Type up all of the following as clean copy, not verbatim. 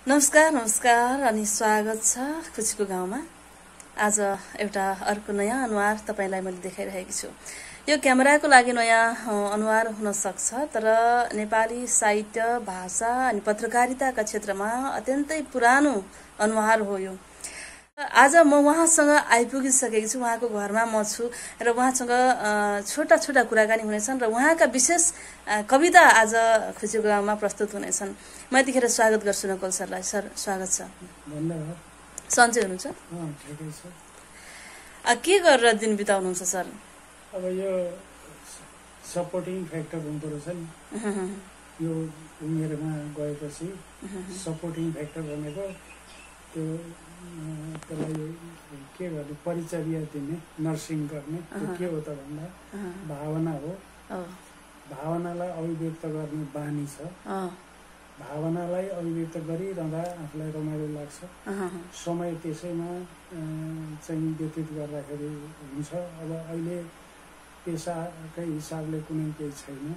नमस्कार अनि स्वागत छ खुसीको गाउँमा। आज एउटा अर्को नयाँ अनुहार तपाईलाई मैले देखाइरहेकी छु। यो क्यामेराको लागि नयाँ अनुहार हुन सक्छ, तर नेपाली साहित्य, भाषा अनि पत्रकारिताका क्षेत्रमा अत्यन्तै पुरानो अनुहार हो यो। आज म उहाँसँग आइपुगिसकेकी छु, उहाँको घरमा म छु र उहाँसँग छोटा छोटा कुराकानी हुनेछन् र उहाँका विशेष कविता आज खुसीको गाउँमा प्रस्तुत हुनेछन्। म यतिखेर स्वागत गर्छु नकुल सरलाई। सर, स्वागत छ। धन्यवाद। सन्चै हुनुहुन्छ? ठिकै छ। के गरेर दिन बिताउनुहुन्छ सर? अब यो सपोर्टिङ फ्याक्टर हुँदो रहेछ नि, यो उमेरमा गएपछि सपोर्टिङ फ्याक्टर भनेको त्यो त्यसलाई के गर्ने, परिचर्या दिने, नर्सिङ गर्ने, त्यो के हो त भन्दा भावना हो। भावनालाई अभिव्यक्त गर्ने बानी छ। भावनालाई अभिव्यक्त गरिरहँदा आफूलाई रमाइलो लाग्छ। समय त्यसैमा चाहिँ व्यतीत गर्दाखेरि हुन्छ। अब अहिले पेसाकै हिसाबले कुनै केही छैन।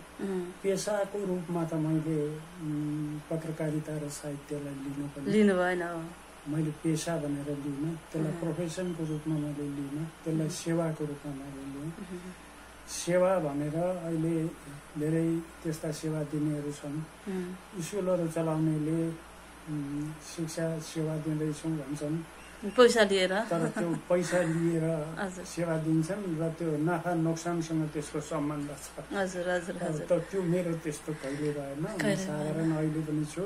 पेसाको रूपमा त मैले पत्रकारिता र साहित्यलाई लिनु भएन। मैले पेसा भनेर लिइनँ, त्यसलाई प्रोफेसनको रूपमा मैले लिइनँ, त्यसलाई सेवाको रूपमा मैले लिएँ। सेवा भनेर अहिले धेरै त्यस्ता सेवा दिनेहरू छन्। स्कुलहरू चलाउनेले शिक्षा सेवा दिँदैछौँ भन्छन्, पैसा लिएर। तर त्यो पैसा लिएर सेवा दिन्छन् र त्यो नाफा नोक्सानसँग त्यसको सम्बन्ध छ। त्यो मेरो त्यस्तो कहिले भएन, साधारण अहिले पनि छु।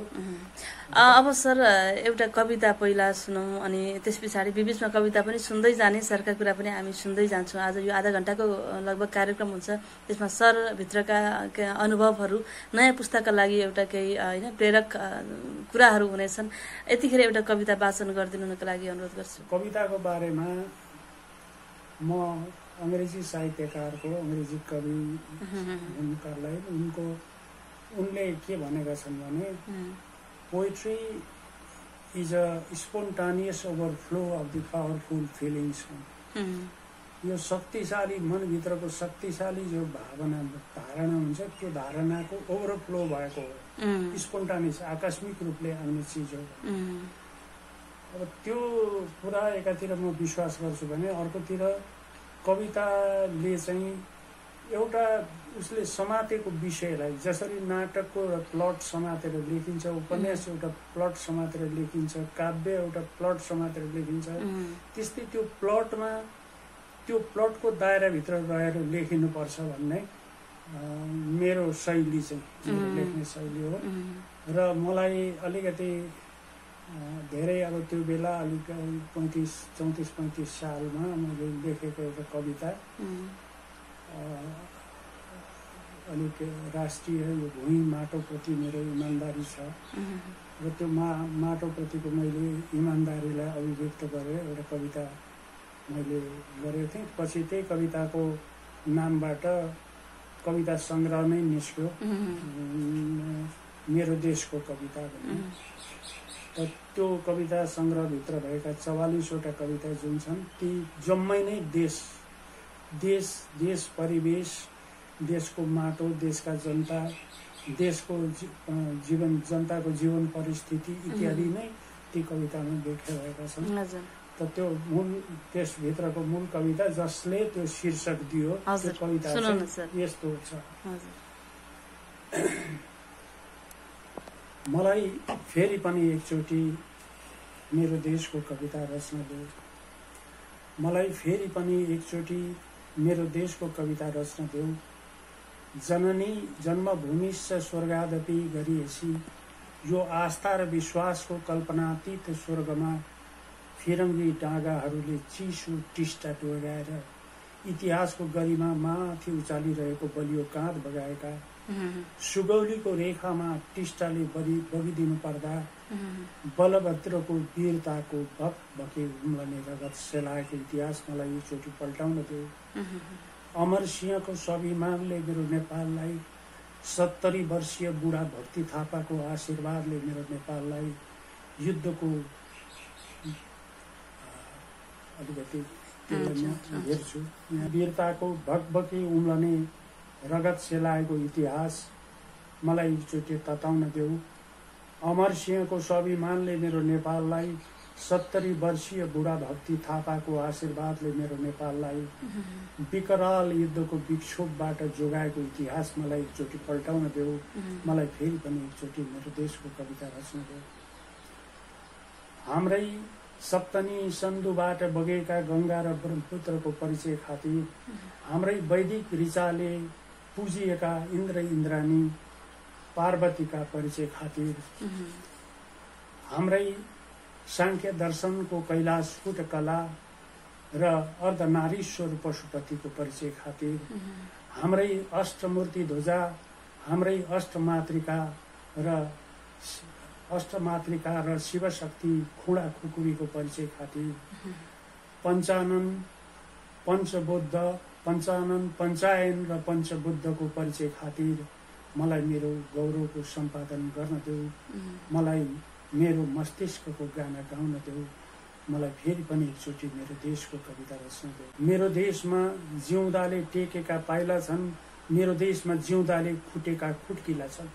अब सर, एउटा कविता पहिला सुनौँ अनि त्यस पछाडि बिचमा कविता पनि सुन्दै जाने, सरका कुरा पनि हामी सुन्दै जान्छौँ। आज यो आधा घण्टाको लगभग कार्यक्रम हुन्छ, त्यसमा सर भित्रका अनुभवहरू, नयाँ पुस्ताका लागि एउटा केही होइन प्रेरक कुराहरू हुनेछन्। यतिखेर एउटा कविता वाचन गरिदिनुको लागि अनुरोध गर्छु। कविताको बारेमा म अङ्ग्रेजी साहित्यकारको, अङ्ग्रेजी कवि हुनुकालाई उनले के भनेका छन् भने, poetry is a spontaneous overflow of the powerful feelings. यो शक्तिशाली, मनभित्रको शक्तिशाली जो भावना, धारणा हुन्छ, त्यो धारणाको ओभरफ्लो भएको हो। स्पोन्टानियस, आकस्मिक रूपले आउने चिज हो। अब त्यो कुरा एकातिर म विश्वास गर्छु भने अर्कोतिर कविताले चाहिँ एउटा उसले समातेको विषयलाई, जसरी नाटकको प्लट समातेर लेखिन्छ, उपन्यास एउटा प्लट समातेर लेखिन्छ, काव्य एउटा प्लट समातेर लेखिन्छ, त्यस्तै त्यो प्लटमा, त्यो प्लटको दायराभित्र रहेर लेखिनुपर्छ भन्ने मेरो शैली चाहिँ, लेख्ने शैली हो। र मलाई अलिकति धेरै, अब त्यो बेला अलिक 34-35 सालमा मैले लेखेको एउटा कविता अलिक राष्ट्रिय, यो भुइँ माटोप्रति मेरो इमान्दारी छ र त्यो माटोप्रतिको मैले इमान्दारीलाई अभिव्यक्त गरेर एउटा कविता मैले गरेको थिएँ। पछि त्यही कविताको नामबाट कविता सङ्ग्रह नै निस्क्यो, मेरो देशको कविता भन्ने। त्यो कविता सङ्ग्रहभित्र भएका 44वटा कविता जुन छन्, ती जम्मै नै देश परिवेश, देशको माटो, देशका जनता, देशको जनताको जीवन परिस्थिति इत्यादि नै ती कवितामा व्याख्या भएका छन्। त त्यो त्यसभित्रको मूल कविता जसले त्यो शीर्षक दियो, त्यो कविता यस्तो छ। मलाई फेरि पनि एकचोटि मेरो देशको कविता रच्न देऊ। मलाई फेरि पनि एकचोटि मेरो देशको कविता रच्न देऊ। जननी जन्मभूमिश्च स्वर्गादपि गरिएसी, यो आस्था र विश्वासको कल्पनातीत स्वर्गमा फिरङ्गी डाँगाहरूले चिसो टिस्टा टोगाएर इतिहासको गरिमा माथि उचालिरहेको बलियो काँध बगाएका सुगौलीको रेखामा टिस्टाले बगिदिनु पर्दा बलभद्रको वीरताको भके उम्लने रगत सेलाएको इतिहास मलाई एकचोटि पल्टाउन देऊ। अमर सिंहको स्वाभिमानले मेरो नेपाललाई, 70 वर्षीय बुढा भक्ति थापाको आशीर्वादले मेरो नेपाललाई युद्धको अलिकति हेर्छु, वीरताको भकभकी उम्लने रगत सेलाएको इतिहास मलाई एकचोटि तताउन देऊ। अमरसिंहको स्वाभिमानले मेरो नेपाललाई 70 वर्षीय बुढा भक्ति थापाको आशीर्वादले मेरो नेपाललाई विकराल युद्धको विक्षोभबाट जोगाएको इतिहास मलाई एकचोटि पल्टाउन देऊ। मलाई फेरि पनि एकचोटि मेरो देशको कविता रच्न देऊ। हाम्रै सप्तनी सन्धुबाट बगेका गंगा र ब्रह्मपुत्रको परिचय खातिर, हाम्रै वैदिक ऋचाले पुजिएका इन्द्र इन्द्राणी पार्वतीका परिचय खातिर, हाम्रै सांख्य दर्शनको कैलाशकूट कला र अर्धनारीश्वर पशुपतिको परिचय खातिर, हाम्रै अष्टमूर्ति ध्वजा, हाम्रै अष्टमातृका र शिवशक्ति खुडा खुकुरीको परिचय खातिर, पञ्चानन पञ्चायन र पञ्चबुद्धको परिचय खातिर मलाई मेरो गौरवको सम्पादन गर्न देऊ। मलाई मेरो मस्तिष्कको गाना गाउन देऊ। मलाई फेरि पनि एकचोटि मेरो देशको कविता रच्न देऊ। मेरो देशमा जिउँदाले टेकेका पाइला छन्, मेरो देशमा जिउँदाले खुटेका खुट्किला छन्।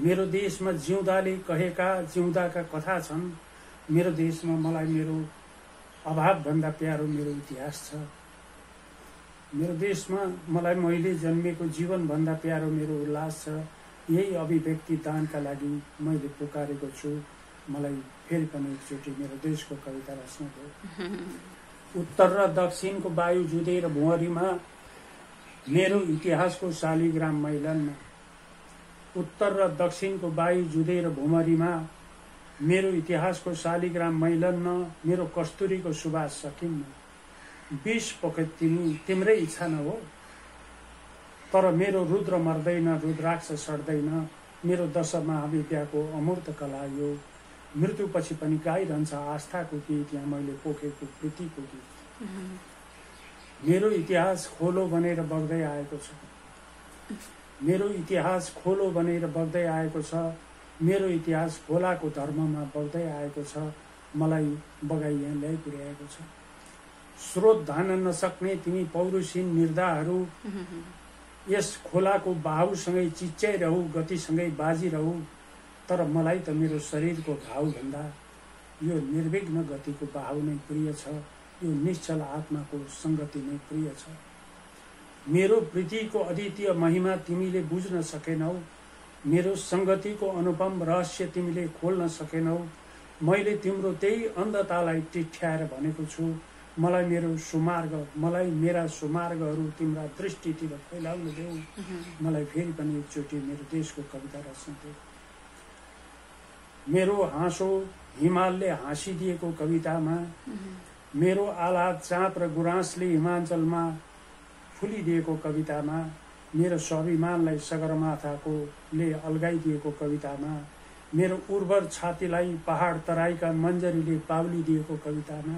मेरो देशमा जिउँदाले कहेका जिउँदाका कथा छन्। मेरो देशमा मलाई मेरो अभावभन्दा प्यारो मेरो इतिहास छ। मेरो देशमा मलाई मैले जन्मेको जीवनभन्दा प्यारो मेरो उल्लास छ। यही अभिव्यक्ति दानका लागि मैले पुकारेको छु। मलाई फेरि पनि एकचोटि मेरो देशको कविता रच्न देऊ। उत्तर र दक्षिणको वायु जुधेर भुवरीमा मेरो इतिहासको शालिग्राम मैदानमा, उत्तर र दक्षिणको वायु जुधेर भुमरीमा मेरो इतिहासको शालिग्राम मैदानमा मेरो कस्तुरीको सुवास सकिन्न। 20 पखेत तिम्रै इच्छा न हो, तर मेरो रुद्र मर्दैन, रुद्राक्ष सड्दैन। मेरो दश महाविद्याको अमूर्त कला यो, मृत्युपछि पनि गाइरहन्छ आस्थाको गीत, यहाँ मैले पोखेको प्रीतिको गीत। मेरो इतिहास खोलो बनेर बग्दै आएको छ। मेरो इतिहास खोलो बनेर बग्दै आएको छ। मेरो इतिहास खोलाको धर्ममा बग्दै आएको छ। मलाई बगाई यहाँ ल्याइ पुर्याएको छ। स्रोत धान्न नसक्ने तिमी पौरुषीन निर्धाहरू, यस खोलाको बाहुसँगै चिच्याइरहु, गतिसँगै बाजिरहु। तर मलाई त मेरो शरीरको घाउभन्दा यो निर्विघ्न गतिको बाहु नै प्रिय छ। यो निश्चल आत्माको संगति नै प्रिय छ। मेरो प्रीतिको अद्वितीय महिमा तिमीले बुझ्न सकेनौ। मेरो संगतिको अनुपम रहस्य तिमीले खोल्न सकेनौ। मैले तिम्रो त्यही अन्धतालाई टिठ्याएर भनेको छु। मलाई मेरा सुमार्गहरू तिम्रा दृष्टितिर फैलाउन देऊ। मलाई फेरि पनि एकचोटि मेरो देशको कविता रच्न देऊ। मेरो हाँसो हिमालले हाँसिदिएको कवितामा, मेरो आह्लाद चाँप र गुराँसले हिमाञ्चलमा फुलिदिएको कवितामा, मेरो स्वाभिमानलाई सगरमाथाकोले अल्गाइदिएको कवितामा, मेरो उर्वर छातीलाई पहाड तराईका मन्जरीले पाउलिदिएको कवितामा,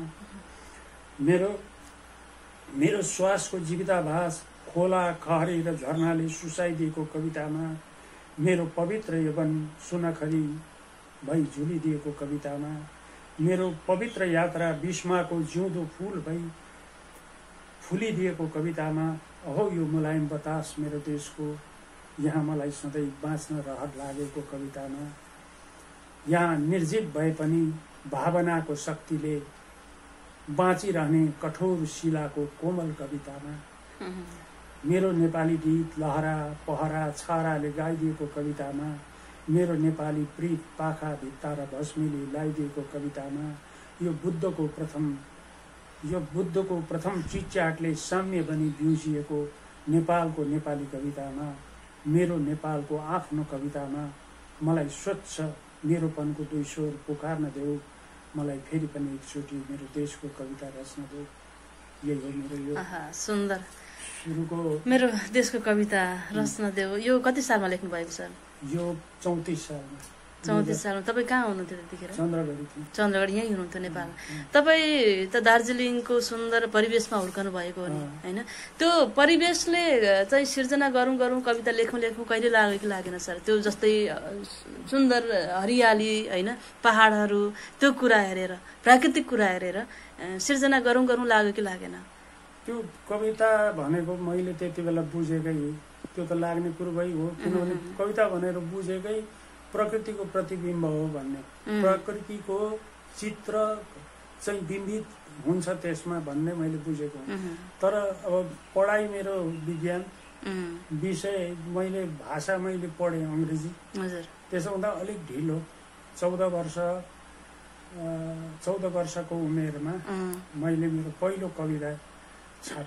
मेरो श्वासको जीविताभास खोला खहरी र झरनाले सुसाइदिएको कवितामा, मेरो पवित्र यवन सुनखरी भई झुलिदिएको कवितामा, मेरो पवित्र यात्रा बिस्माको जिउँदो फूल भई फुलिदिएको कवितामा, अहो यो मुलायम बतास मेरो देशको, यहाँ मलाई सधैँ बाँच्न रहर लागेको कवितामा, यहाँ निर्जीव भए पनि भावनाको शक्तिले बाँचिरहने कठोर शिलाको कोमल कवितामा, मेरो नेपाली गीत लहरा पहरा छाराले गाइदिएको कवितामा, मेरो नेपाली प्रीत पाखा भित्ता र भस्मीले लाइदिएको कवितामा, यो बुद्धको प्रथम चिच्याटले साम्य बनी बिउजिएको नेपालको नेपाली कवितामा, मेरो नेपालको आफ्नो कवितामा मलाई स्वच्छ मेरोपनको दुई स्वर पुकार्न देऊ। मलाई फेरि पनि एकचोटि मेरो देशको कविता रच्न देऊ। यही हो मेरो यो सुन्दर सुरुको मेरो देशको कविता रच्न देऊ। यो कति सालमा लेख्नु भएको छ? यो 34 सालमा। 34 सालमा। तपाईँ कहाँ हुनुहुन्थ्यो त्यतिखेर? चन्द्रगढी यहीँ हुनुहुन्थ्यो नेपालमा। तपाईँ त दार्जिलिङको सुन्दर परिवेशमा हुर्कनु भएको हो नि, होइन? त्यो परिवेशले चाहिँ सिर्जना गरौँ कविता लेखौँ कहिले लाग्यो कि लागेन सर? त्यो जस्तै सुन्दर हरियाली, होइन, पहाडहरू, त्यो कुरा हेरेर, प्राकृतिक कुरा हेरेर सिर्जना गरौँ लाग्यो कि लागेन? त्यो कविता भनेको मैले त्यति बेला बुझेकै, त्यो त लाग्ने कुरो भइ हो। किनभने कविता भनेर बुझेकै प्रकृतिको प्रतिबिम्ब हो भन्ने, प्रकृतिको चित्र चाहिँ बिम्बित हुन्छ त्यसमा भन्ने मैले बुझेको हुँ। तर अब पढाइ मेरो विज्ञान विषय, मैले भाषा मैले पढेँ अङ्ग्रेजी। त्यसो हुँदा अलिक ढिलो 14 वर्षको उमेरमा मैले मेरो पहिलो कविता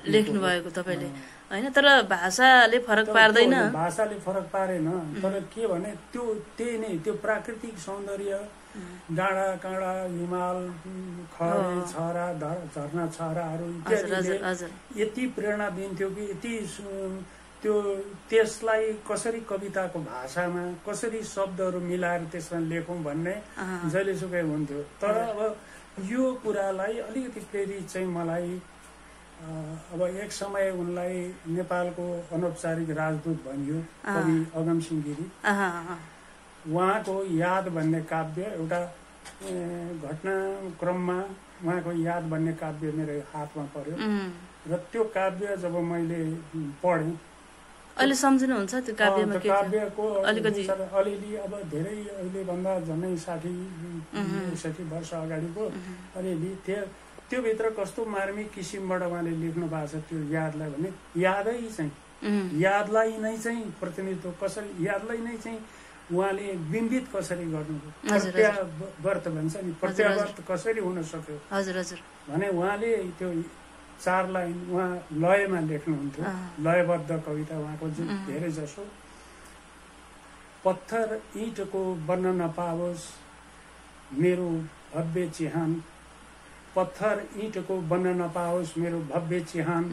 लेख्नु भएको तपाईँले हैन। तर भाषाले फरक पार्दैन, भाषाले फरक पारेन। तर के भने त्यही नै, त्यो प्राकृतिक सौन्दर्य, डाँडा काँडा, हिमाल, खरे छहरा, झरना छहराहरू इत्यादिले यति प्रेरणा दिन्थ्यो कि यति त्यसलाई कसरी कविताको भाषामा कसरी शब्दहरू मिलाएर त्यसमा लेखौँ भन्ने जहिलेसुकै हुन्थ्यो। तर अब यो कुरालाई अलिकति प्रेरित चाहिँ मलाई अब एक समय उनलाई नेपालको अनौपचारिक राजदूत भनियो कवि अगमसिंह गिरी। उहाँको याद भन्ने काव्य, एउटा घटनाक्रममा उहाँको याद भन्ने काव्य मेरो हातमा पर्यो र त्यो काव्य जब मैले पढेँ, अहिले सम्झिनुहुन्छ त्यो काव्यमा के काव्यको अलिअलि अब धेरै अहिलेभन्दा झन्डै 60 वर्ष अगाडिको अलिअलि त्यो भित्र कस्तो मार्मिक किसिमबाट उहाँले लेख्नु भएको छ त्यो यादलाई भने, यादै चाहिँ यादलाई नै चाहिँ प्रतिनिधित्व कसरी, यादलाई नै चाहिँ उहाँले बिम्बित कसरी गर्नुभयो, प्रत्यावर्त भन्छ नि, प्रत्यावर्त कसरी हुन सक्यो भने उहाँले त्यो 4 लाइन उहाँ लयमा लेख्नुहुन्थ्यो, लयबद्ध कविता उहाँको धेरै जसो। पत्थर ईँटको बन्न नपाओस् मेरो भव्य चिहान, पत्थर ईँटको बन्न नपाओस् मेरो भव्य चिहान,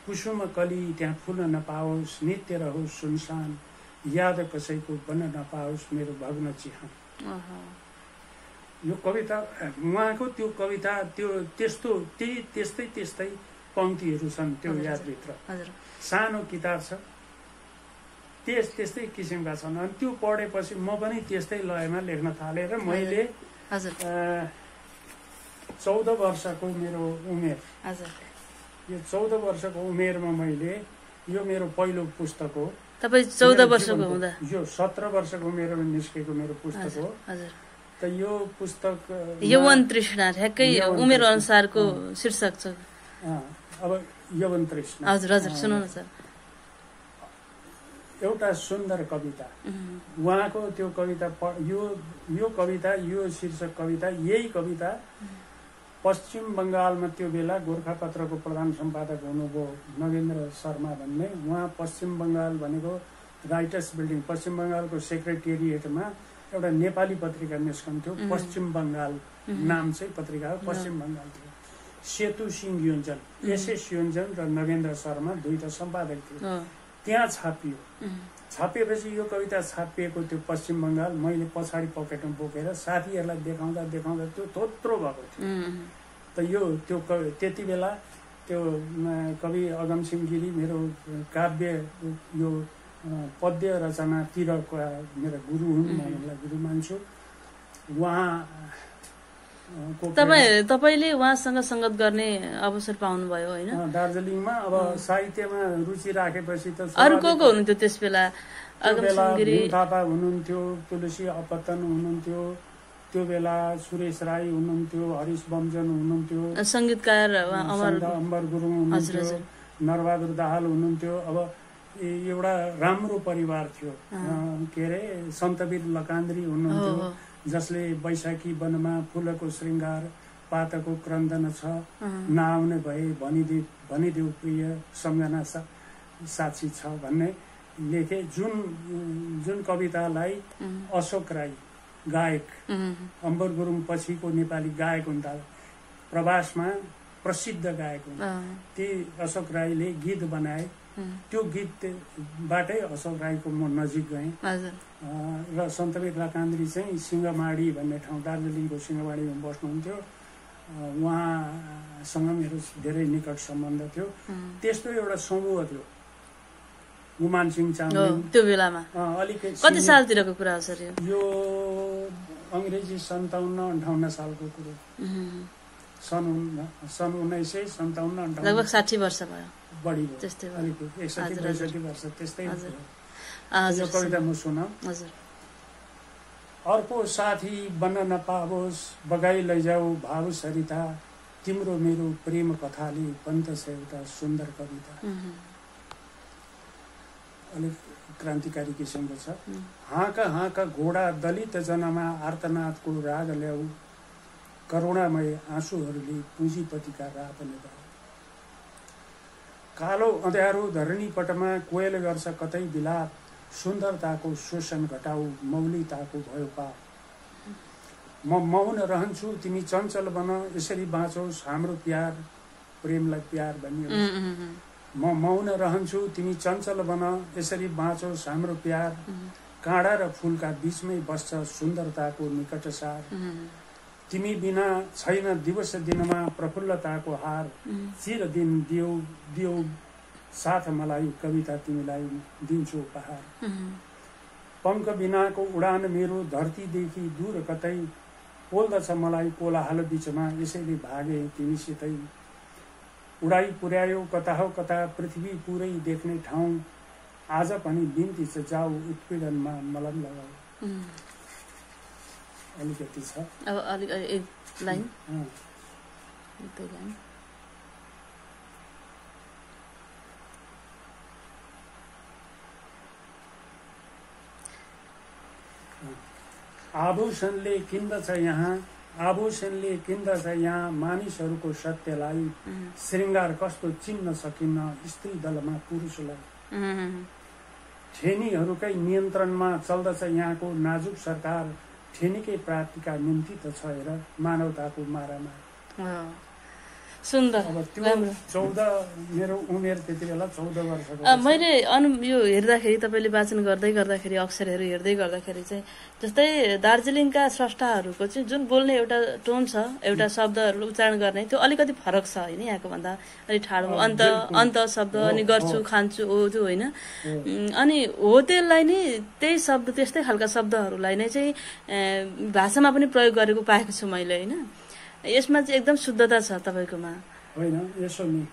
कुसुम कली त्यहाँ फुल्न नपाओस्, नित्य रहोस् सुनसान, याद कसैको बन्न नपाओस् मेरो भग्न चिहान। यो कविता उहाँको त्यो कविता त्यो त्यस्तै पंक्तिहरू छन् त्यो यादभित्र। सानो किताब छ, त्यस्तै किसिमका छन्। अनि त्यो पढेपछि म पनि त्यस्तै लयमा लेख्न थालेर मैले 14 वर्षको मेरो उमेर, यो 14 वर्षको उमेरमा मैले, यो मेरो पहिलो पुस्तक हो। तपाईँ 14 वर्षको हुँदा, यो 17 वर्षको उमेरमा निस्केको मेरो पुस्तक हो। त यो पुस्तक यौवन तृष्णा ठ्याक्कै उमेर अनुसारको शीर्षक छ। अब यौवन तृष्णा, हजुर हजुर सुनाउनु सर। एउटा सुन्दर कविता, उहाँको त्यो कविता, यो कविता, यो शीर्षक कविता, यही कविता पश्चिम बङ्गालमा त्यो बेला गोर्खापत्रको प्रधान सम्पादक हुनुभयो नगेन्द्र शर्मा भन्ने। उहाँ पश्चिम बङ्गाल भनेको राइटर्स बिल्डिङ, पश्चिम बङ्गालको सेक्रेटेरिएटमा एउटा नेपाली पत्रिका निस्कन्थ्यो, पश्चिम बङ्गाल नाम चाहिँ पत्रिका हो, पश्चिम बङ्गाल थियो। सेतु सिंह योन्जन, एसएस योन्जन र नगेन्द्र शर्मा दुईटा सम्पादक थियो। त्यहाँ छापियो। छापिएपछि यो कविता छापिएको त्यो पश्चिम बङ्गाल मैले पछाडि पकेटमा बोकेर साथीहरूलाई देखाउँदा त्यो थोत्रो भएको थियो। त यो त्यो त्यति बेला त्यो कवि अगमसिंह गिरी मेरो काव्य यो पद्य रचनातिरको मेरो गुरु हुन्, म उनलाई गुरु मान्छु। तपाईले उहाँसँग संगत गर्ने अवसर पाउनुभयो होइन? दार्जिलिङमा अब साहित्यमा रुचि राखेपछि त अरू को हुनुहुन्थ्यो त्यस बेला? अगमसिंह गिरी थापा हुनुहुन्थ्यो, तुलसी अपतन हुनुहुन्थ्यो, त्यो बेला सुरेश राई हुनुहुन्थ्यो, हरिश बमजन हुनुहुन्थ्यो, संगीतकार अम्बर गुरुङ हुनुहुन्थ्यो, नरबहादुर दाहाल हुनुहुन्थ्यो। अब एउटा राम्रो परिवार थियो। के अरे सन्तवीर लकान्द्री हुनुहुन्थ्यो, जसले बैशाखी वनमा फुलको श्रृङ्गार पातको क्रन्दन छ, नआउने भए भनिदेऊ प्रिय सम्झना साक्षी छ भन्ने लेखे। जुन कवितालाई अशोक राई गायक, अम्बर गुरुङ पछिको नेपाली गायक हुन्था, प्रवासमा प्रसिद्ध गायक हुन्, ती अशोक राईले गीत बनाए। त्यो गीतबाटै अशोक राईको म नजिक गएँ र सन्तवीर लकान्द्री चाहिँ सिंहमाडी भन्ने ठाउँ, दार्जिलिङको सिंहमाडीमा बस्नुहुन्थ्यो। उहाँसँग मेरो धेरै निकट सम्बन्ध थियो। त्यस्तो एउटा समूह थियो। गुमान सिंह चामलिङ त्यो बेलामा अलिकति कति सालतिरको कुरा हो सर? यो अङ्ग्रेजी 57-58 सालको कुरो, सन् 1957-58, लगभग 60 वर्ष भयो, बढी भयो, त्यस्तै अलिकति 61-62 वर्ष त्यस्तै। यो कविता म सुनाऊ। हजुर। अर्को साथी बन्न नपाओस् बगाई लैजाऊ भाव सरिता तिम्रो मेरो प्रेम कथाले बन्छ एउटा सुन्दर कविता। अलिक क्रान्तिकारी किसिमको छ। हाँका घोडा दलित जनमा आर्तनादको राग ल्याऊ करुणामय आँसुहरूले पुँजीपतिका रात निभाऊ। कालो अँध्यारो धरणीपटमा कोयल गर्छ कतै बिलाप सुन्दरताको शोषण घटाऊ मौलिकताको भयो पाप। म मौन रहन्छु तिमी चञ्चल बन यसरी बाँचोस् हाम्रो प्यार प्रेमलाई प्यार भनियो। म मौन रहन्छु तिमी चञ्चल बन यसरी बाँचोस् हाम्रो प्यार काँडा र फूलका बीचमै बस्छ सुन्दरताको निकटसार। तिमी बिना छैन दिवस दिनमा प्रफुल्लताको हार चिर दिन दियो साथ मलाई कविता तिमीलाई दिन्छु उपहार। पङ्ख बिनाको उडान मेरो धरतीदेखि दूर कतै पोल्दछ मलाई कोलाहल बीचमा यसैले भागे तिमीसितै। उडाई पुर्यायो कता हो कता पृथ्वी पुरै देख्ने ठाउँ आज पनि बिन्ती छ जाऊ उत्पीडनमा मलम लगाऊ। अलिकति छ अब अलि एक लाइन आभूषणले किन्दछ यहाँ मानिसहरूको सत्यलाई श्रृङ्गार कस्तो चिन्न सकिन्न स्त्री दलमा पुरुषलाई। ठेनीहरूकै नियन्त्रणमा चल्दछ यहाँको नाजुक सरकार ठेनीकै प्राप्तिका निम्ति त छ हेर मानवताको मारामा। सुन्दर। अब त्यो 14 मेरो उमेर त्यति बेला 14 वर्षको। मैले यो हेर्दाखेरि तपाईँले वाचन गर्दाखेरि अक्षरहरू हेर्दै गर्दाखेरि चाहिँ जस्तै दार्जिलिङका स्रष्टाहरूको चाहिँ जुन बोल्ने एउटा टोन छ एउटा शब्दहरू उच्चारण गर्ने त्यो अलिकति फरक छ होइन यहाँको भन्दा अलिक ठाडो अन्त शब्द अनि गर्छु खान्छु हो त्यो होइन। अनि हो त्यसलाई नै त्यही शब्द त्यस्तै खालका शब्दहरूलाई नै चाहिँ भाषामा पनि प्रयोग गरेको पाएको छु मैले होइन। यसमा चाहिँ एकदम शुद्धता छ तपाईँकोमा होइन। यसो नि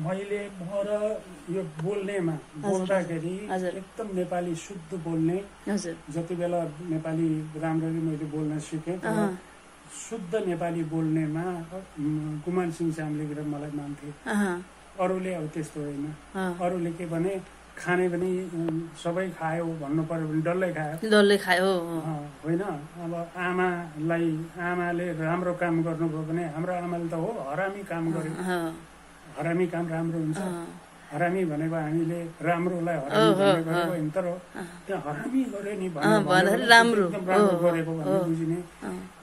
मैले म र यो बोल्नेमा बोल्दाखेरि एकदम नेपाली शुद्ध बोल्ने जति बेला नेपाली राम्ररी मैले बोल्न सिकेँ शुद्ध नेपाली बोल्नेमा कुमार सिंह चामलिङ मलाई मान्थे। अरूले अब त्यस्तो होइन। अरूले के भने खाने पनि सबै खायो भन्नु पर्यो भने डल्लै खायो होइन। अब आमाले राम्रो काम गर्नुभयो भने हाम्रो आमाले त हो हरामी काम गर्यो। हरामी काम राम्रो हुन्छ। हरामी भनेको हामीले राम्रोलाई हरामी गरेको होइन तर त्यो हरामी गर्यो नि भनेर राम्रो गरेको भन्ने बुझिने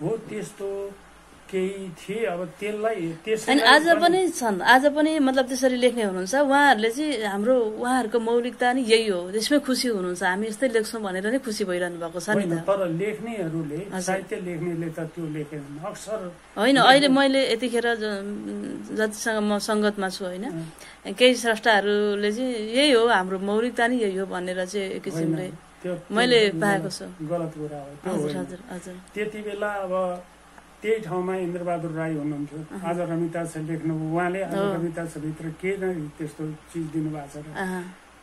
हो। त्यस्तो केही थिए। अब त्यसलाई आज पनि छन् आज पनि मतलब त्यसरी लेख्ने हुनुहुन्छ उहाँहरूले चाहिँ हाम्रो उहाँहरूको मौलिकता नि यही हो त्यसमै खुसी हुनुहुन्छ हामी यस्तै लेख्छौँ भनेर नै खुसी भइरहनु भएको छ नि त। तर लेख्नेहरूले साहित्य लेख्नेले त त्यो लेखेन अक्सर होइन। अहिले मैले यतिखेर जतिसँग म सङ्गतमा छु होइन केही स्रष्टाहरूले चाहिँ यही हो हाम्रो मौलिकता नि यही हो भनेर चाहिँ एक किसिमले मैले पाएको छु। गलत कुरा हो। हजुर हजुर। त्यति बेला अब त्यही ठाउँमा इन्द्रबहादुर राई हुनुहुन्थ्यो। आज रमिता छ लेख्नु उहाँले आज रमिता छ भित्र के नै त्यस्तो चिज दिनुभएको छ र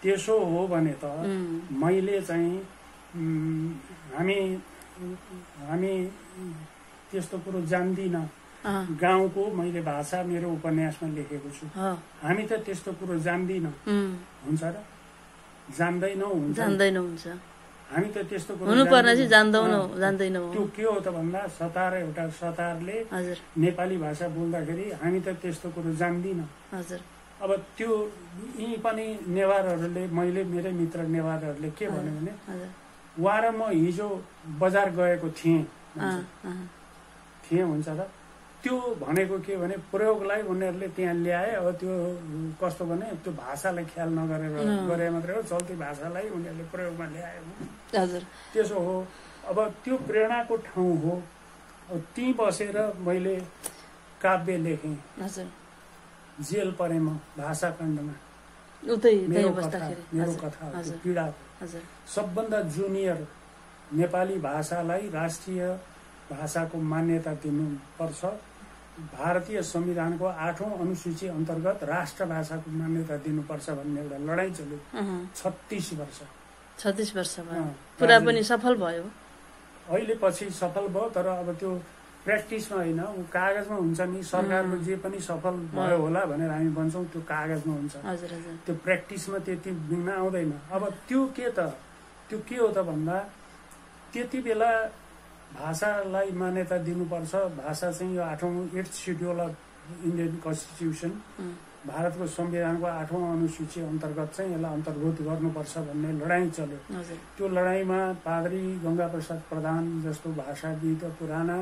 त्यसो हो भने त मैले चाहिँ हामी त्यस्तो कुरो जान्दिनँ। गाउँको मैले भाषा मेरो उपन्यासमा लेखेको छु। हामी त त्यस्तो कुरो जान्दिनँ हुन्छ र जान्दैनौ हुन्छ। हामी त त्यस्तो कुरो हुनुपर्ने चाहिँ जान्दैनौ। त्यो के हो त भन्दा एउटा सतारले नेपाली भाषा बोल्दाखेरि हामी त त्यस्तो कुरो जान्दिनँ। अब त्यो यी पनि नेवारहरूले मैले मेरै मित्र नेवारहरूले के भन्यो भने उहाँ र म हिजो बजार गएको थिएँ हुन्छ र त्यो भनेको के भने प्रयोगलाई उनीहरूले त्यहाँ ल्याए। अब त्यो कस्तो भने त्यो भाषालाई ख्याल नगरेर गरे मात्रै हो चल्ती भाषालाई उनीहरूले प्रयोगमा ल्याए। त्यसो हो। अब त्यो प्रेरणाको ठाउँ हो। त्यहीँ बसेर मैले काव्य लेखेँ। जेल परेमा भाषा खण्डमा मेरो कथा पीडा सबभन्दा जुनियर नेपाली भाषालाई राष्ट्रिय भाषाको मान्यता दिनुपर्छ। भारतीय संविधानको 8औं अनुसूची अन्तर्गत राष्ट्र भाषाको मान्यता दिनुपर्छ भन्ने एउटा लडाईँ चल्यो 36 वर्ष। 36 वर्षमा पुरा पनि सफल भयो। अहिले पछि सफल भयो, तर अब त्यो प्र्याक्टिसमा होइन, ऊ कागजमा हुन्छ नि। सरकारको जे पनि सफल भयो होला भनेर हामी भन्छौँ, त्यो कागजमा हुन्छ। त्यो प्र्याक्टिसमा त्यति दिन आउँदैन। अब त्यो के हो त भन्दा त्यति बेला भाषालाई मान्यता दिनुपर्छ। भाषा चाहिँ यो 8th schedule of Indian constitution, भारतको संविधानको 8औं अनुसूची अन्तर्गत चाहिँ यसलाई अन्तर्भूत गर्नुपर्छ भन्ने लडाईँ चल्यो। त्यो लडाईँमा पादरी गंगाप्रसाद प्रधान जस्तो भाषाविद, पुराना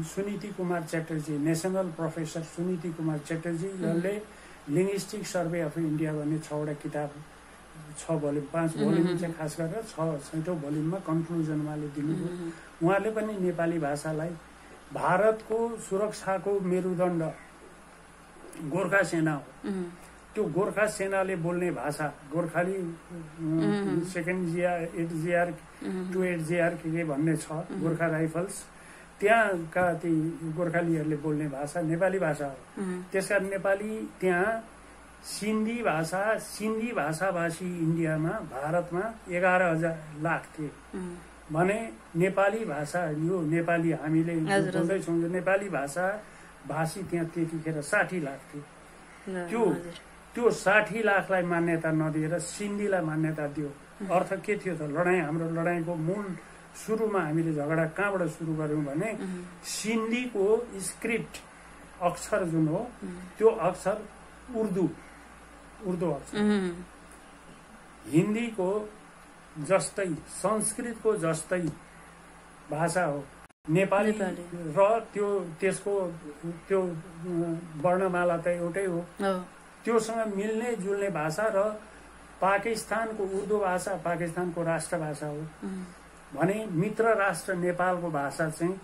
सुनीति कुमार चेटर्जी, नेसनल प्रोफेसर सुनीति कुमार चेटर्जी, जसले लिङ्ग्विस्टिक सर्वे अफ इन्डिया भन्ने 6वटा किताब, 6 भोल्युम, 5 भोल्युम चाहिँ खास गरेर 6औं भोल्युममा कन्क्लुजनमा दिनुभयो। उहाँले पनि नेपाली भाषालाई भारतको सुरक्षाको मेरुदण्ड गोर्खा सेना हो। त्यो गोर्खा सेनाले बोल्ने भाषा Gorkhali, second GR, 8GR, 28GR के भन्ने छ, गोर्खा राइफल्स, त्यहाँका ती गोर्खालीहरूले बोल्ने भाषा नेपाली भाषा हो। त्यसकारण नेपाली त्यहाँ सिन्धी भाषाभाषी इन्डियामा, भारतमा 11,000 लाख थिए भने नेपाली भाषा, यो नेपाली हामीले बोल्दैछौँ, यो नेपाली भाषा भाषी त्यहाँ त्यतिखेर 60 लाख थिए। त्यो 60 लाखलाई मान्यता नदिएर सिन्धीलाई मान्यता दियो। अर्थ के थियो त? लडाईँ, हाम्रो लडाईँको मूल सुरुमा हामीले झगडा कहाँबाट सुरु गर्यौं भने सिन्धीको स्क्रिप्ट अक्षर जुन हो, त्यो अक्षर उर्दू अक्षर, हिन्दीको जस्तै, संस्कृतको जस्तै भाषा हो नेपाली, र त्यसको त्यो वर्णमाला त एउटै हो। त्योसँग मिल्ने जुल्ने भाषा, र पाकिस्तानको उर्दू भाषा पाकिस्तानको राष्ट्रभाषा हो भने मित्र राष्ट्र नेपालको भाषा चाहिँ,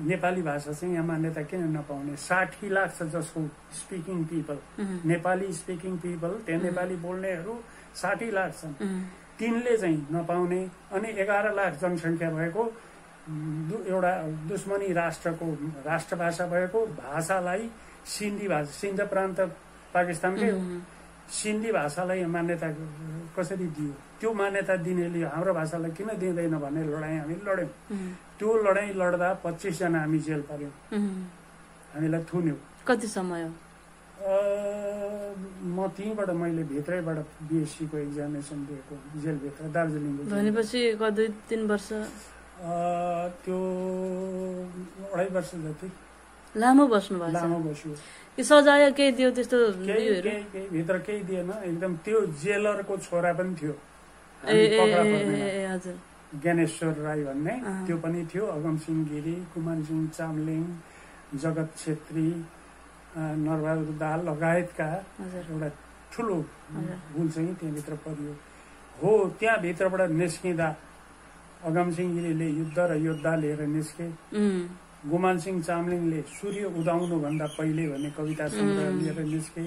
नेपाली भाषा चाहिँ यहाँ मान्यता किन नपाउने? 60 लाख छ जसको speaking people, Nepali speaking people, त्यहाँ नेपाली बोल्नेहरू 60 लाख छन्। तिनले चाहिँ नपाउने, अनि 11 लाख जनसङ्ख्या भएको एउटा दुश्मनी राष्ट्रको राष्ट्रभाषा भएको भाषालाई सिन्धी भाषा, सिन्ध प्रान्त पाकिस्तानकै हो, सिन्धी भाषालाई मान्यता कसरी दियो? त्यो मान्यता दिनेले हाम्रो भाषालाई किन दिँदैन भन्ने लडाईँ हामी लड्यौँ। त्यो लडाईँ लड्दा 25 जना हामी जेल पर्यौँ, हामीलाई थुन्यो। कति समय? म त्यहीँबाट मैले भित्रैबाट BSc को एक्जामिनेसन दिएको, जेलभित्र, दार्जिलिङको। भनेपछि 2-3 वर्ष? त्यो 2.5 वर्ष जति। लामो बस्नु भएको? लामो बस्यो। कि सजाय केही दियो त्यस्तो? केही भित्र केही दिएन, एकदम। त्यो जेलरको छोरा पनि थियो, हजुर, ज्ञानेश्वर राई भन्ने, त्यो पनि थियो। अगमसिंह गिरी, कुमानसिंह चामलिङ, जगत छेत्री, नरबहादुर दाहाल लगायतका एउटा ठुलो भूल चाहिँ त्यहाँभित्र परियो हो। त्यहाँभित्रबाट निस्किँदा अगमसिंह गिरीले युद्ध र योद्धा लिएर निस्के, गुमानसिंह चामलिङले सूर्य उदाउनु भन्दा पहिले भन्ने कविता सङ्ग्रह लिएर निस्के।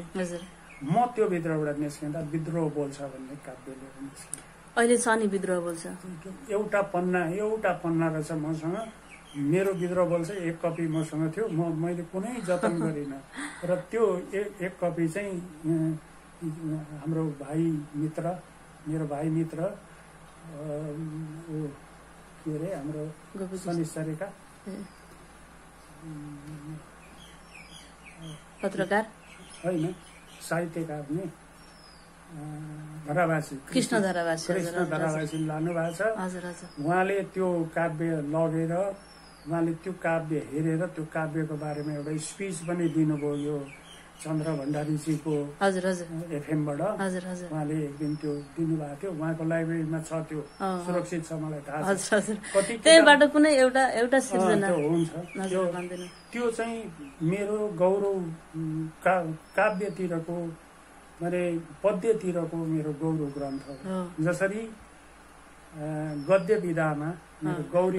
म त्यो भित्रबाट निस्किँदा विद्रोह बोल्छ भन्ने काव्य लिएर निस्के। अहिले छ नि विद्रोह बोल्छ? एउटा पन्ना रहेछ मसँग, मेरो विद्रोह बोल्छ 1 कपी मसँग थियो। मैले कुनै जतन गरिनँ, र त्यो एक कपी चाहिँ हाम्रो मेरो भाइ मित्र के अरे, हाम्रो शनिश्चरीका पत्रकार होइन, साहित्यकार नि, धरावासी, कृष्ण धरावासी लानु भएको छ। उहाँले त्यो काव्य लगेर, उहाँले त्यो काव्य हेरेर त्यो काव्यको बारेमा एउटा स्पिच पनि दिनुभयो, यो चन्द्र भण्डारीजीको FM-बाट। उहाँले एक दिन त्यो दिनुभएको थियो, उहाँको लाइब्रेरीमा छ, त्यो सुरक्षित छ, मलाई थाहा छ। त्यहीबाट कुनै एउटा सिर्जना हुन्छ। त्यो चाहिँ मेरो गौरव, काव्यतिरको, माने पद्यतिरको मेरो गौरव ग्रन्थ हो। जसरी गद्य विधामा गौरी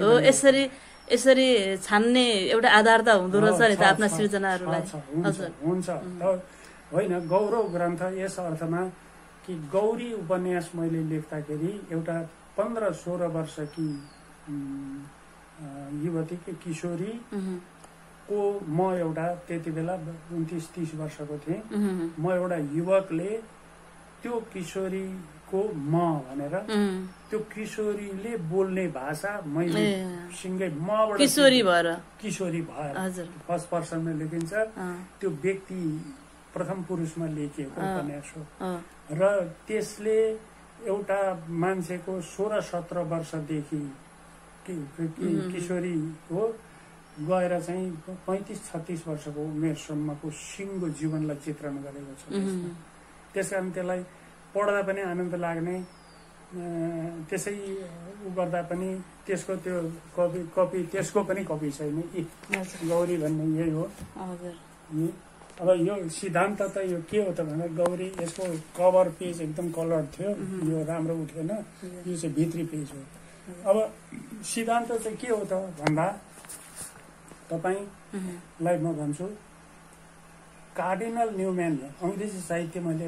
यसरी छान्ने एउटा आधार त हुँदो रहेछ नि त आफ्ना सृजनाहरूलाई। हुन्छ होइन, गौरव ग्रन्थ यस अर्थमा कि गौरी उपन्यास मैले लेख्दाखेरि एउटा 15-16 वर्षकी युवती, किशोरी को म एउटा त्यति बेला 29-30 वर्षको थिएँ। म एउटा युवकले त्यो किशोरी को म भनेर त्यो किशोरीले बोल्ने भाषा मैले सिँगै मबाट किशोरी भएर फर्स्ट पर्सनमा लेखिन्छ। त्यो व्यक्ति प्रथम पुरुषमा लेखिएको उपन्यास हो र त्यसले एउटा मान्छेको 16-17 वर्षदेखि किशोरी हो गएर चाहिँ 35-36 वर्षको उमेरसम्मको सिङ्गो जीवनलाई चित्रण गरेको छ। त्यस कारण त्यसलाई पढ्दा पनि आनन्द लाग्ने, त्यसै उ गर्दा पनि त्यसको त्यो कपी त्यसको पनि कपी छैन। गौरी भन्ने यही हो। अब यो सिद्धान्त त यो के हो त भन्दा गौरी यसको कभर पेज एकदम कलर थियो, यो राम्रो उठेन, यो चाहिँ भित्री पेज हो। अब सिद्धान्त चाहिँ के हो त भन्दा तपाईलाई म भन्छु कार्डिनल न्युम्यान अंग्रेजी साहित्य मैले